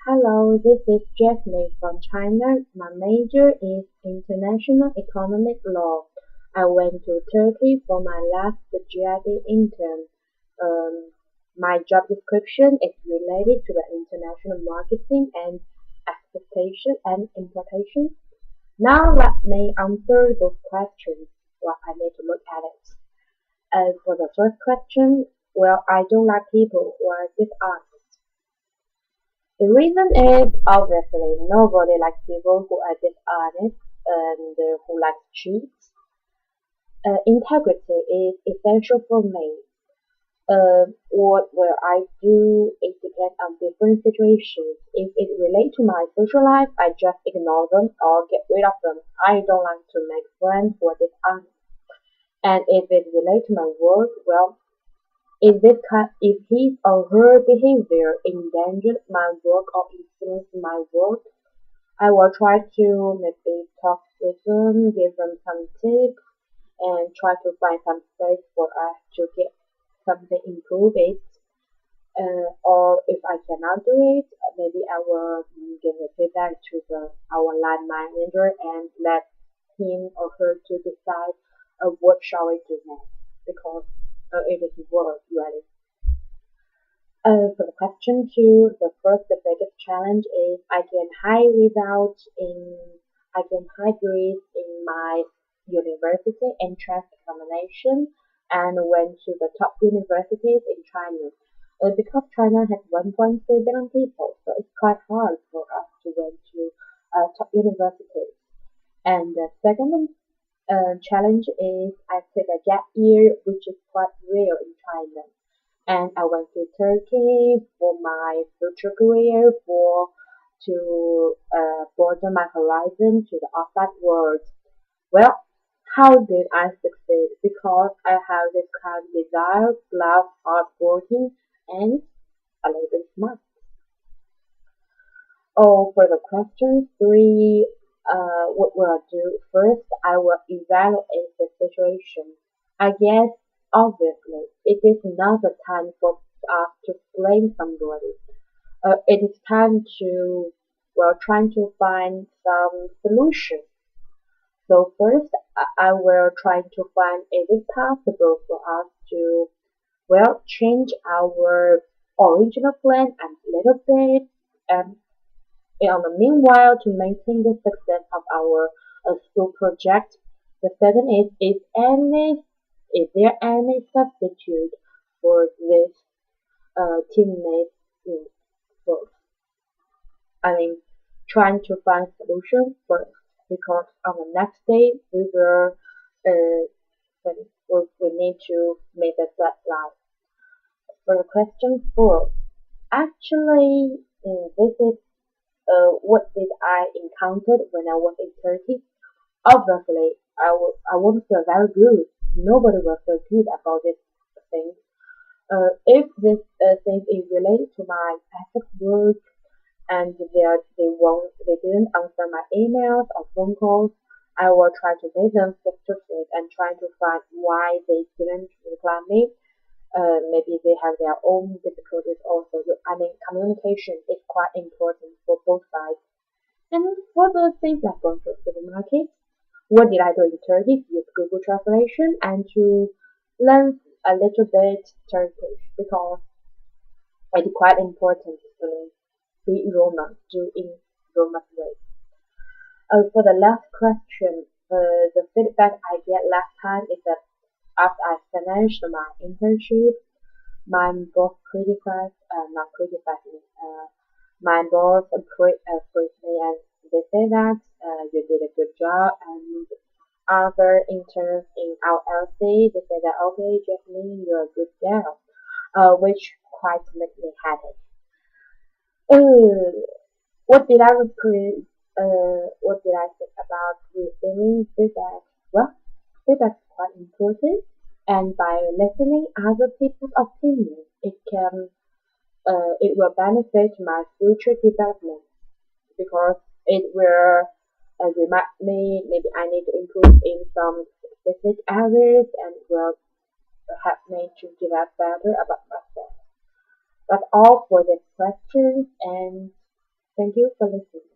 Hello, this is Jasmine from China. My major is International Economic Law. I went to Turkey for my last GIB intern. Um, my job description is related to the international marketing and exportation and importation. Now let me answer those questions. Well, I need to look at it. For the first question, well, I don't like people who are dishonest. The reason is obviously nobody likes people who are dishonest and who like cheats. Integrity is essential for me. What will I do? It depends on different situations. If it relates to my social life, I just ignore them or get rid of them. I don't like to make friends who are dishonest. And if it relates to my work, well, if his or her behavior endangers my work or influences my work, I will try to maybe talk with them, give them some tips, and try to find some space for us to get something improve it. Or if I cannot do it, maybe I will give a feedback to our line manager and let him or her to decide what shall we do next because it is work really. For the question two, the biggest challenge is I can hide grades in my university entrance examination and went to the top universities in China. Because China has 1.3 billion people, so it's quite hard for us to went to top universities. And the second challenge is I took a gap year, which is quite rare in China and I went to Turkey for my future career to broaden my horizon to the outside world. Well, how did I succeed? Because I have this kind of desire, love, hardworking, and a little bit smart. Oh, for the question three, what will I do? First, I will evaluate the situation. I guess, obviously, it is not the time for us to blame somebody. It is time to, well, trying to find some solution. So first, I will try to find is it possible for us to, well, change our original plan a little bit and in the meanwhile, to maintain the success of our school project, the second is there any substitute for this teammate work? I mean, trying to find solution first because on the next day uh, we need to make a deadline. For the question four, actually, this is what did I encounter when I was in Turkey? Obviously, I won't feel very good. Nobody will feel good about this thing. If this thing is related to my ethics work and they didn't answer my emails or phone calls, I will try to make them frustrated and try to find why they didn't reply me. Maybe they have their own difficulties also. I mean, communication is quite important for both sides. And for the things like going to a supermarket, what did I do in Turkey? Use Google Translation and to learn a little bit Turkish because it's quite important to be Roma, do in Roma's way. For the last question, the feedback I get last time is that after I finished my internship, my boss criticized, not criticized me, my boss praised me and they say that you did a good job and other interns in our LC, they say that okay, Jasmine, you're a good girl, which quite made me happy. Uh, what did I think about receiving feedback? Well, feedback is quite important, and by listening other people's opinions, it will benefit my future development because it will remind me maybe I need to improve in some specific areas and will help me to develop better about myself. That's all for the questions and Thank you for listening.